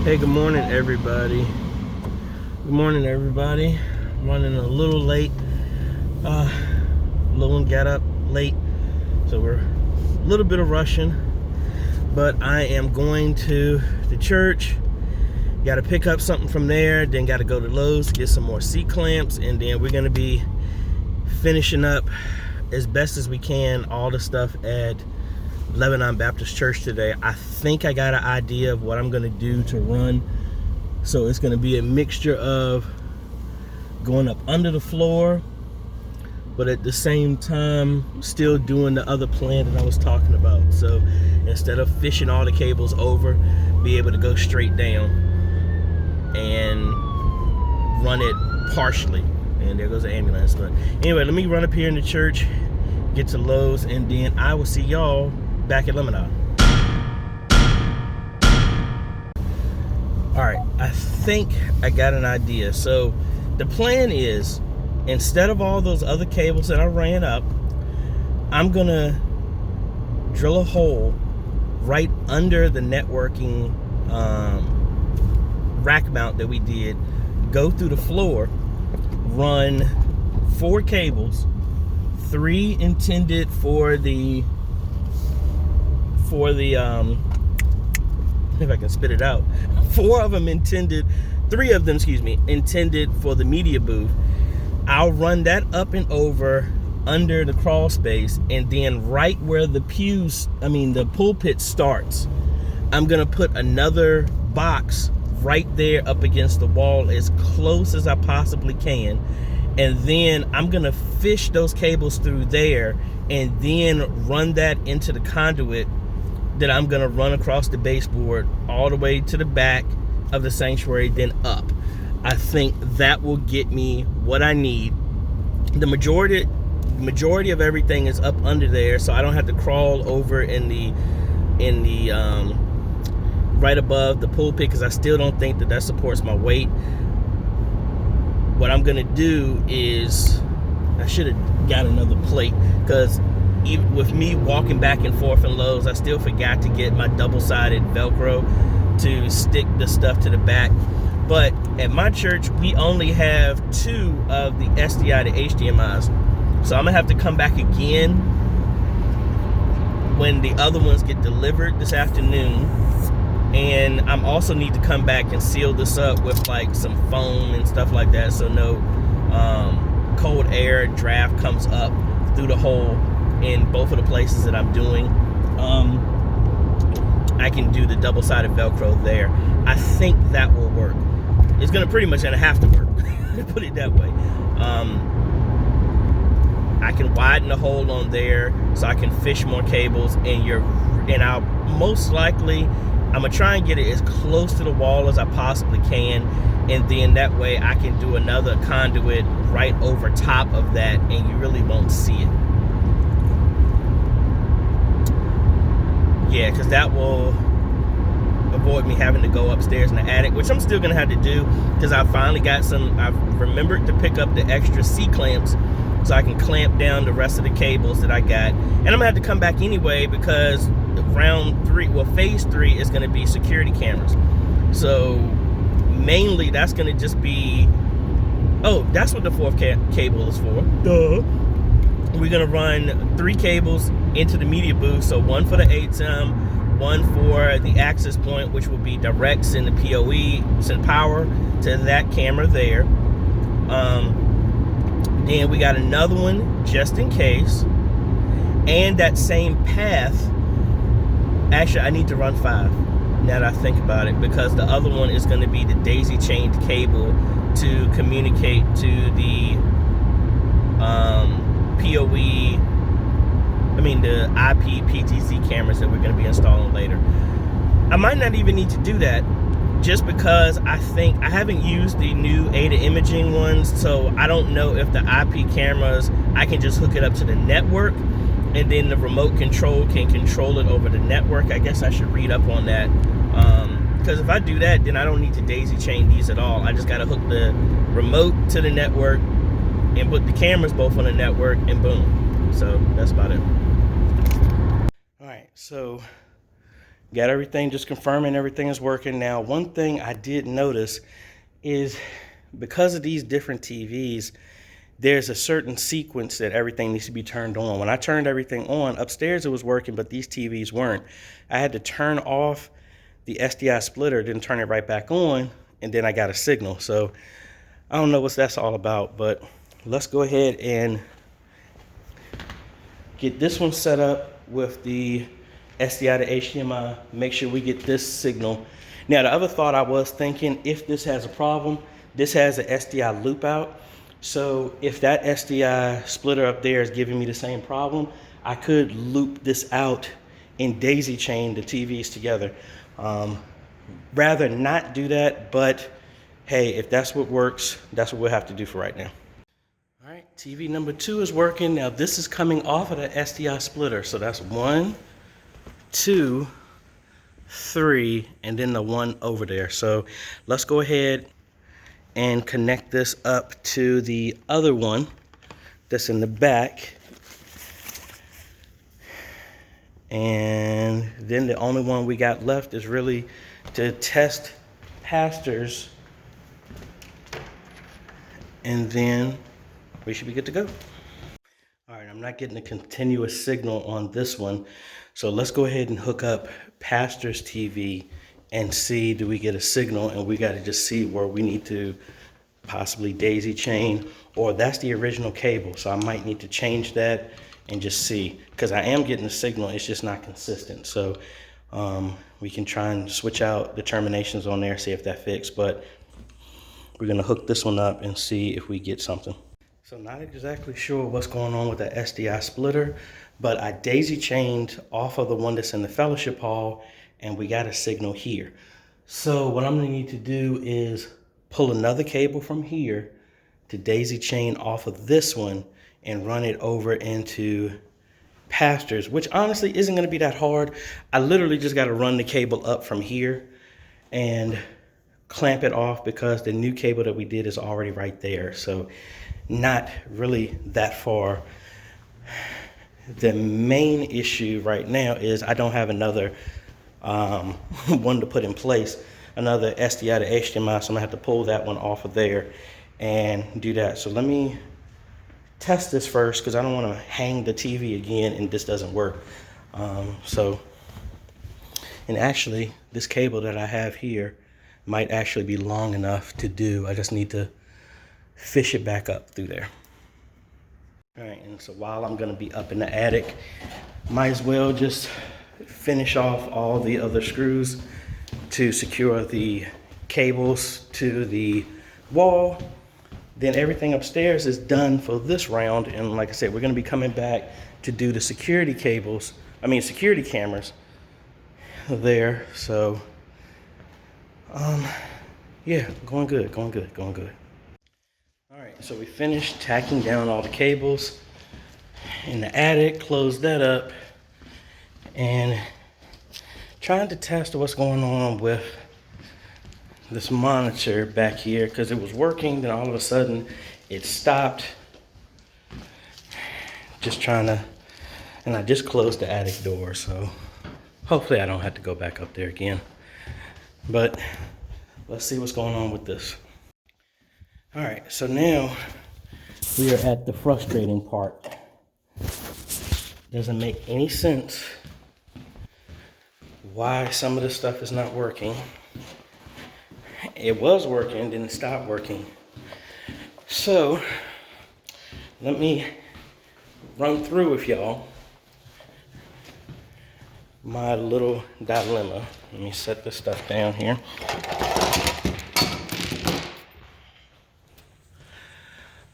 Hey, good morning, everybody. Good morning, everybody. I'm running a little late. Little one got up late, so we're a little bit of rushing. But I am going to the church. Got to pick up something from there. Then got to go to Lowe's to get some more seat clamps, and then we're going to be finishing up as best as we can all the stuff at Lebanon Baptist Church today. I think I got an idea of what I'm going to do to run. So it's going to be a mixture of going up under the floor, but at the same time still doing the other plan that I was talking about. So instead of fishing all the cables over, be able to go straight down and run it partially. And there goes the ambulance. But anyway, let me run up here in the church, get to Lowe's, and then I will see y'all back at Lebanon. All right, I think I got an idea. So the plan is, instead of all those other cables that I ran up, I'm gonna drill a hole right under the networking rack mount that we did, go through the floor, run 4 cables, 3 intended for the if I can spit it out, 3 of them intended for the media booth. I'll run that up and over under the crawl space, and then right where the pulpit starts, I'm gonna put another box right there up against the wall as close as I possibly can, and then I'm gonna fish those cables through there and then run that into the conduit that I'm gonna run across the baseboard all the way to the back of the sanctuary, then up. I think that will get me what I need. The majority of everything is up under there, so I don't have to crawl over in the right above the pulpit, because I still don't think that supports my weight. What I'm gonna do is, I should have got another plate, because even with me walking back and forth in Lowe's, I still forgot to get my double-sided Velcro to stick the stuff to the back. But at my church, we only have 2 of the SDI to HDMIs. So I'm gonna have to come back again when the other ones get delivered this afternoon. And I'm also need to come back and seal this up with like some foam and stuff like that, so no cold air draft comes up through the hole in both of the places that I'm doing. I can do the double-sided Velcro there. I think that will work. It's gonna pretty much have to work, put it that way. I can widen the hole on there so I can fish more cables, and I'll most likely, I'm gonna try and get it as close to the wall as I possibly can, and then that way I can do another conduit right over top of that, and you really won't see it. Yeah, because that will avoid me having to go upstairs in the attic, which I'm still gonna have to do, because I've remembered to pick up the extra C-clamps so I can clamp down the rest of the cables that I got. And I'm gonna have to come back anyway, because phase 3 is gonna be security cameras. So mainly that's gonna just be, that's what the 4th cable is for. Duh. We're gonna run 3 cables into the media booth, so 1 for the ATEM, 1 for the access point, which will be direct send the PoE, send power to that camera there. Then we got another one just in case, and that same path. Actually, I need to run 5 now that I think about it, because the other one is going to be the daisy chained cable to communicate to the the IP PTZ cameras that we're going to be installing later. I might not even need to do that, just because I think I haven't used the new ADA imaging ones, so I don't know if the IP cameras, I can just hook it up to the network, and then the remote control can control it over the network. I guess I should read up on that, because if I do that, then I don't need to daisy chain these at all. I just got to hook the remote to the network and put the cameras both on the network, and boom. So that's about it. All right, so Got everything, just confirming everything is working. Now, one thing I did notice is because of these different TVs, there's a certain sequence that everything needs to be turned on. When I turned everything on, upstairs it was working, but these TVs weren't. I had to turn off the SDI splitter, then turn it right back on, and then I got a signal. So I don't know what that's all about, but let's go ahead and get this one set up with the SDI to HDMI, make sure we get this signal. Now, the other thought I was thinking, if this has a problem, this has an SDI loop out. So if that SDI splitter up there is giving me the same problem, I could loop this out and daisy chain the TVs together. Rather not do that, but hey, if that's what works, that's what we'll have to do for right now. All right, TV number 2 is working. Now this is coming off of the SDI splitter. So that's 1, 2, 3, and then the one over there. So let's go ahead and connect this up to the other one that's in the back. And then the only one we got left is really to test pastors, and then we should be good to go. All right, I'm not getting a continuous signal on this one, so let's go ahead and hook up pastor's TV and see, do we get a signal? And we got to just see where we need to possibly daisy chain, or that's the original cable, so I might need to change that and just see, because I am getting a signal, it's just not consistent. So we can try and switch out the terminations on there, see if that fits, but we're gonna hook this one up and see if we get something. So not exactly sure what's going on with the SDI splitter, but I daisy chained off of the one that's in the fellowship hall, and we got a signal here. So what I'm gonna need to do is pull another cable from here to daisy chain off of this one and run it over into pastors, which honestly isn't gonna be that hard. I literally just gotta run the cable up from here and clamp it off, because the new cable that we did is already right there. So not really that far. The main issue right now is I don't have another one to put in place, another SDI to HDMI, so I'm gonna have to pull that one off of there and do that. So let me test this first, because I don't want to hang the TV again and this doesn't work. And actually this cable that I have here might actually be long enough to do. I just need to fish it back up through there. All right, and so while I'm gonna be up in the attic, might as well just finish off all the other screws to secure the cables to the wall. Then everything upstairs is done for this round. And like I said, we're gonna be coming back to do the security cameras there. So, yeah, going good. All right, so we finished tacking down all the cables in the attic, closed that up, and trying to test what's going on with this monitor back here, because it was working, then all of a sudden it stopped. Just trying to, and I just closed the attic door, so hopefully I don't have to go back up there again. But let's see what's going on with this. All right, so now we are at the frustrating part. Doesn't make any sense why some of this stuff is not working. It was working, then it stopped working. So let me run through with y'all my little dilemma. Let me set this stuff down here.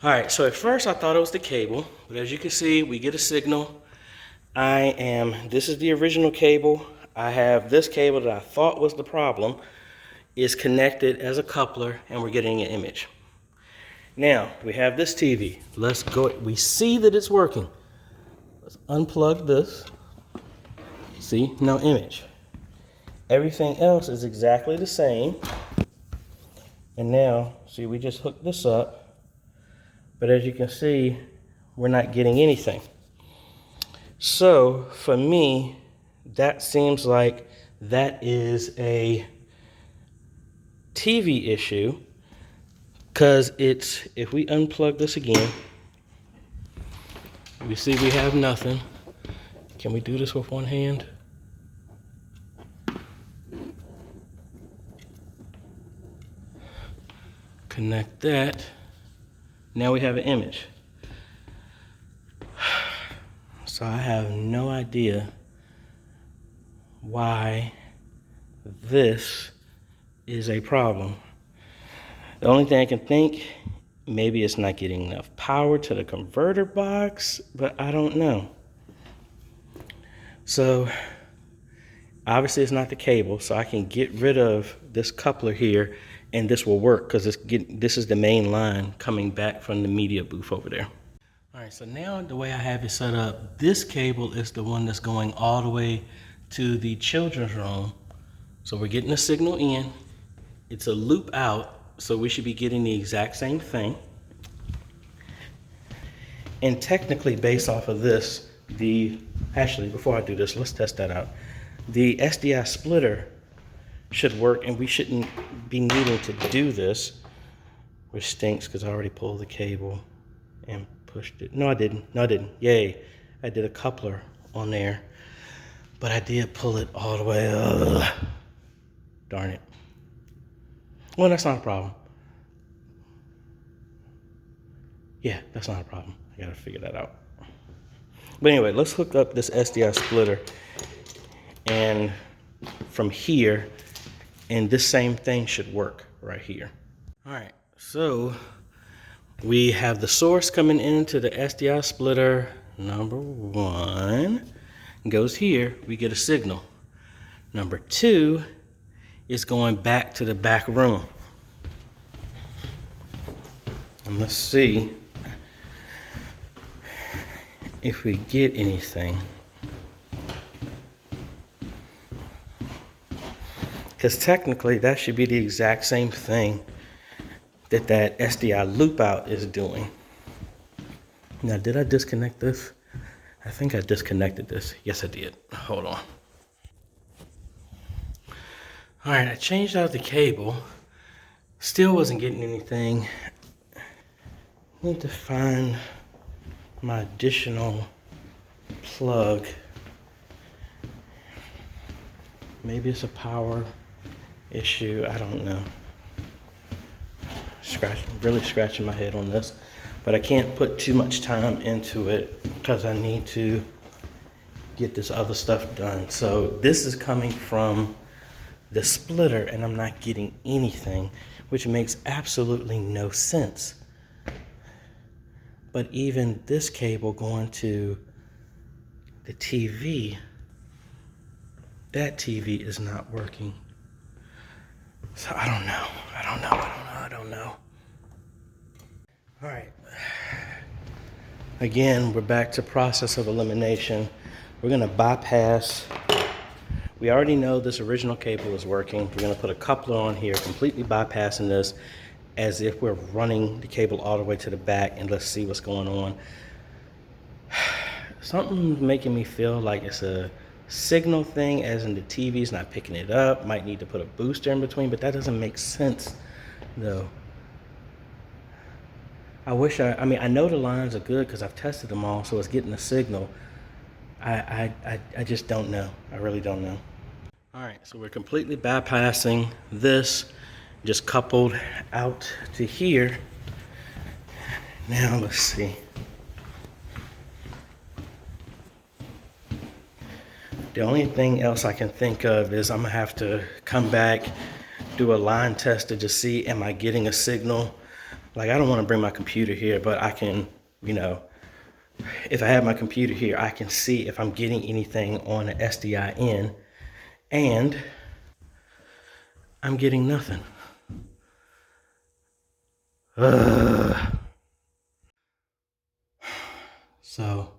All right, so at first I thought it was the cable, but as you can see, we get a signal. This is the original cable. I have this cable that I thought was the problem is connected as a coupler, and we're getting an image. Now, we have this TV. Let's go, we see that it's working. Let's unplug this. See, no image. Everything else is exactly the same. And now, see, we just hooked this up, but as you can see, we're not getting anything. So for me, that seems like that is a TV issue, because it's, if we unplug this again, we see we have nothing. Can we do this with one hand? Connect that. Now we have an image. So I have no idea why this is a problem. The only thing I can think, maybe it's not getting enough power to the converter box, but I don't know. So obviously it's not the cable, so I can get rid of this coupler here and this will work, because this is the main line coming back from the media booth over there. All right, so now the way I have it set up, this cable is the one that's going all the way to the children's room. So we're getting a signal in. It's a loop out, so we should be getting the exact same thing. And technically, based off of this, actually, before I do this, let's test that out. The SDI splitter should work, and we shouldn't be needing to do this, which stinks because I already pulled the cable and pushed it. No, I didn't. Yay. I did a coupler on there, but I did pull it all the way up. Darn it. Well, that's not a problem. Yeah, that's not a problem. I gotta figure that out. But anyway, let's hook up this SDI splitter and from here, and this same thing should work right here. All right, so we have the source coming into the SDI splitter. Number 1 goes here, we get a signal. Number 2 is going back to the back room. And let's see if we get anything. Because technically that should be the exact same thing that SDI loop out is doing. Now, did I disconnect this? I think I disconnected this. Yes, I did. Hold on. All right, I changed out the cable. Still wasn't getting anything. Need to find my additional plug. Maybe it's a power issue. I don't know. Really scratching my head on this, but I can't put too much time into it because I need to get this other stuff done. So this is coming from the splitter and I'm not getting anything, which makes absolutely no sense. But even this cable going to the TV, that TV is not working. So I don't know. All right. Again, we're back to process of elimination. We're gonna bypass. We already know this original cable is working. We're gonna put a coupler on here, completely bypassing this as if we're running the cable all the way to the back, and let's see what's going on. Something's making me feel like it's a signal thing, as in the TV's not picking it up. Might need to put a booster in between, but that doesn't make sense though. I mean, I know the lines are good because I've tested them all, so it's getting a signal. I just don't know. I really don't know. All right, so we're completely bypassing this, just coupled out to here. Now let's see. The only thing else I can think of is I'm gonna have to come back, do a line test to just see, am I getting a signal? Like, I don't want to bring my computer here, but I can, you know, if I have my computer here, I can see if I'm getting anything on the SDI in, and I'm getting nothing. So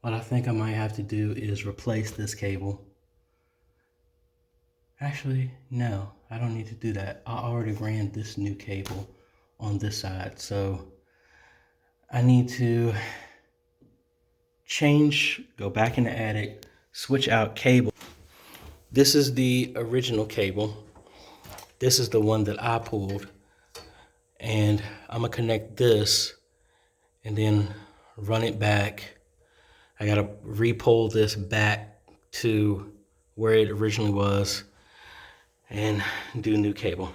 what I think I might have to do is replace this cable. Actually, no, I don't need to do that. I already ran this new cable on this side, so I need to go back in the attic, switch out cable. This is the original cable. This is the one that I pulled. And I'm gonna connect this and then run it back. I gotta re-pull this back to where it originally was and do new cable.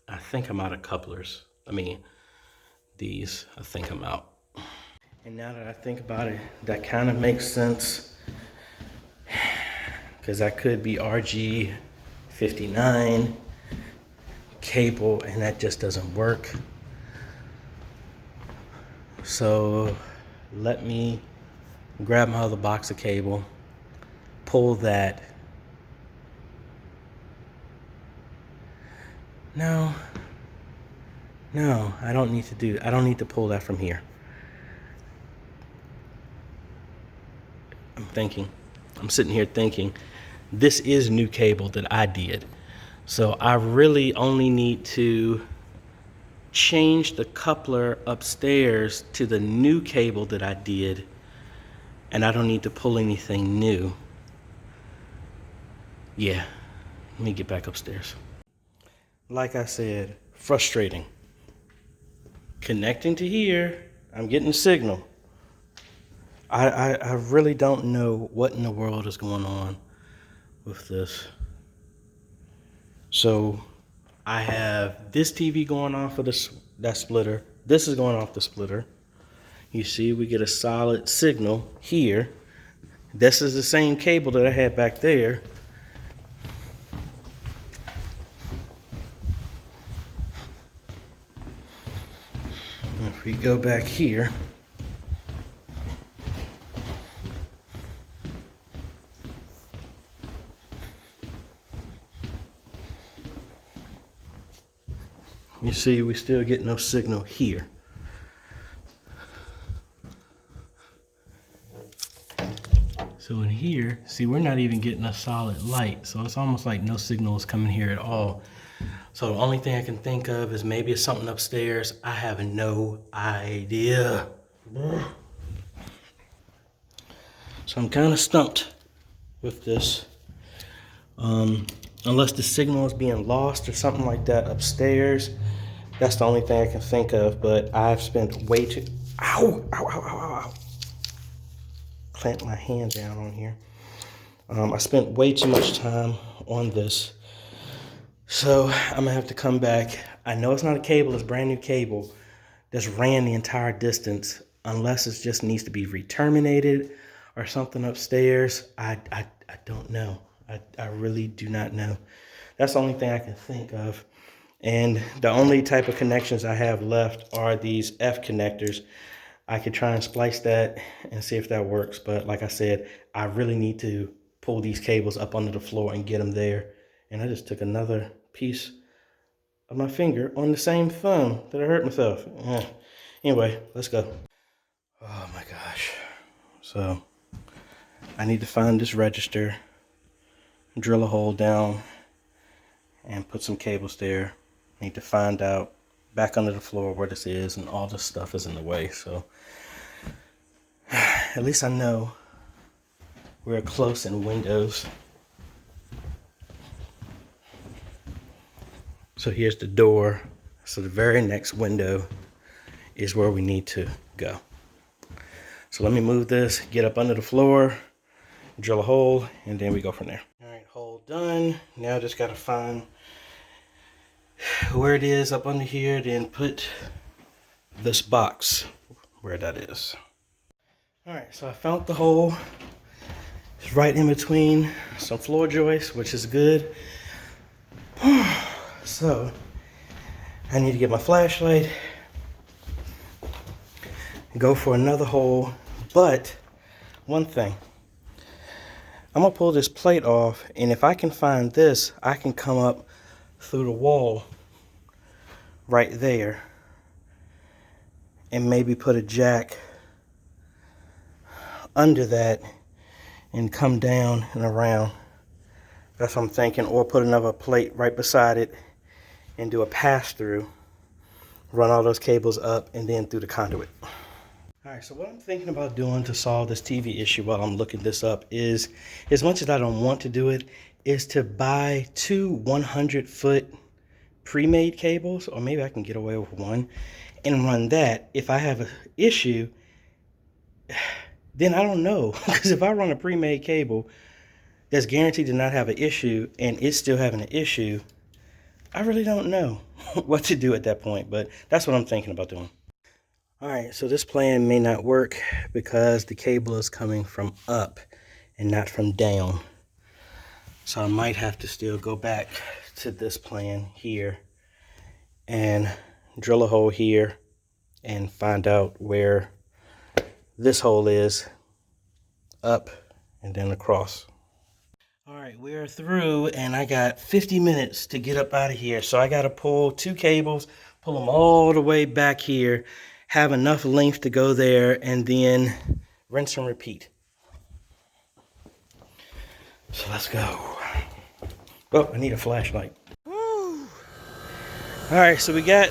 I think I'm out of couplers. I mean, these, I think I'm out. And now that I think about it, that kind of makes sense, because that could be RG59 cable, and that just doesn't work. So let me grab my other box of cable, pull that. No, I don't need to pull that from here. I'm sitting here thinking, this is new cable that I did. So I really only need to change the coupler upstairs to the new cable that I did, and I don't need to pull anything new. Yeah, let me get back upstairs. Like I said, frustrating. Connecting to here, I'm getting a signal. I really don't know what in the world is going on with this. So I have this TV going off of that splitter. This is going off the splitter. You see, we get a solid signal here. This is the same cable that I had back there. If we go back here, you see, we still get no signal here. So in here, see, we're not even getting a solid light. So it's almost like no signal is coming here at all. So the only thing I can think of is maybe it's something upstairs. I have no idea. So I'm kind of stumped with this. Unless the signal is being lost or something like that upstairs. That's the only thing I can think of, but I've spent way too, ow. Clamp my hand down on here. I spent way too much time on this. So I'm gonna have to come back. I know it's not a cable, it's brand new cable that's ran the entire distance, unless it just needs to be re-terminated or something upstairs. I don't know. I really do not know. That's the only thing I can think of. And the only type of connections I have left are these F connectors. I could try and splice that and see if that works. But like I said, I really need to pull these cables up under the floor and get them there. And I just took another piece of my finger on the same thumb that I hurt myself. Anyway, let's go. Oh my gosh. So I need to find this register, drill a hole down, and put some cables there. I need to find out back under the floor where this is, and all this stuff is in the way. So at least I know we're close in Windows. So here's the door. So the very next window is where we need to go. So let me move this, get up under the floor, drill a hole, and then we go from there. All right, hole done. Now I just gotta find where it is up under here, then put this box where that is. All right, so I found the hole. It's right in between some floor joists, which is good. So I need to get my flashlight and go for another hole. But one thing, I'm gonna pull this plate off, and if I can find this, I can come up through the wall right there and maybe put a jack under that and come down and around. That's what I'm thinking. Or put another plate right beside it and do a pass through, run all those cables up and then through the conduit. All right, so what I'm thinking about doing to solve this TV issue while I'm looking this up is, as much as I don't want to do it, is to buy 2 100-foot pre-made cables, or maybe I can get away with one, and run that. If I have an issue, then I don't know. Because if I run a pre-made cable that's guaranteed to not have an issue, and it's still having an issue, I really don't know what to do at that point, but that's what I'm thinking about doing. All right, so this plan may not work because the cable is coming from up and not from down. So I might have to still go back to this plan here and drill a hole here and find out where this hole is, up and then across. All right, we're through, and I got 50 minutes to get up out of here. So I got to pull 2 cables, pull them all the way back here, have enough length to go there, and then rinse and repeat. So let's go. Oh, I need a flashlight. Woo. All right, so we got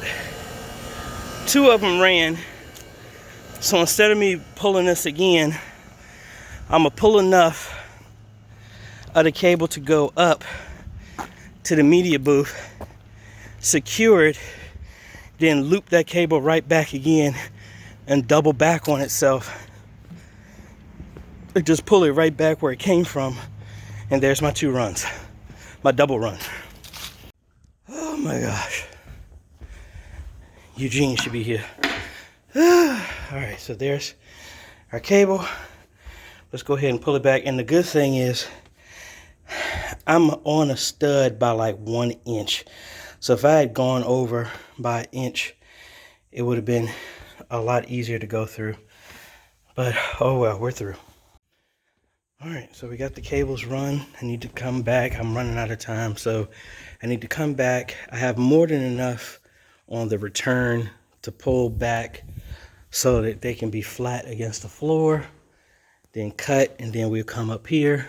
2 of them ran. So instead of me pulling this again, I'm gonna pull enough of the cable to go up to the media booth, secure it, then loop that cable right back again and double back on itself. Just pull it right back where it came from, and there's my 2 runs, my double run. Oh my gosh. Eugene should be here. All right, so there's our cable. Let's go ahead and pull it back. And the good thing is I'm on a stud by like 1 inch. So if I had gone over by 1 inch, it would have been a lot easier to go through. But oh well, we're through. All right, so we got the cables run. I need to come back. I'm running out of time, so I need to come back. I have more than enough on the return to pull back so that they can be flat against the floor, then cut, and then we'll come up here.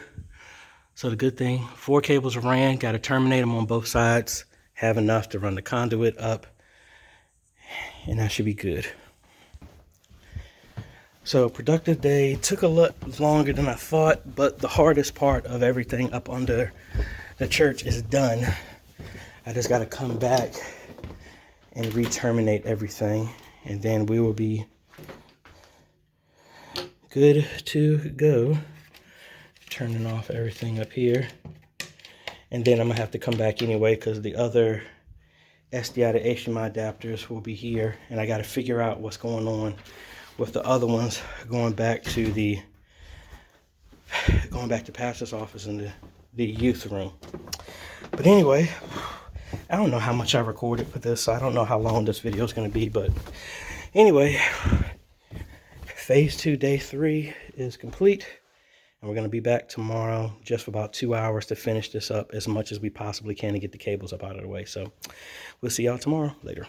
So the good thing, 4 cables are ran, got to terminate them on both sides, have enough to run the conduit up, and that should be good. So productive day, took a lot longer than I thought, but the hardest part of everything up under the church is done. I just got to come back and re-terminate everything, and then we will be good to go. Turning off everything up here, and then I'm gonna have to come back anyway because the other SDI to HDMI adapters will be here, and I got to figure out what's going on with the other ones going back to pastor's office and the youth room. But anyway, I don't know how much I recorded for this, so I don't know how long this video is going to be, but anyway, phase 2 day 3 is complete. And we're going to be back tomorrow just for about 2 hours to finish this up as much as we possibly can to get the cables up out of the way. So we'll see y'all tomorrow. Later.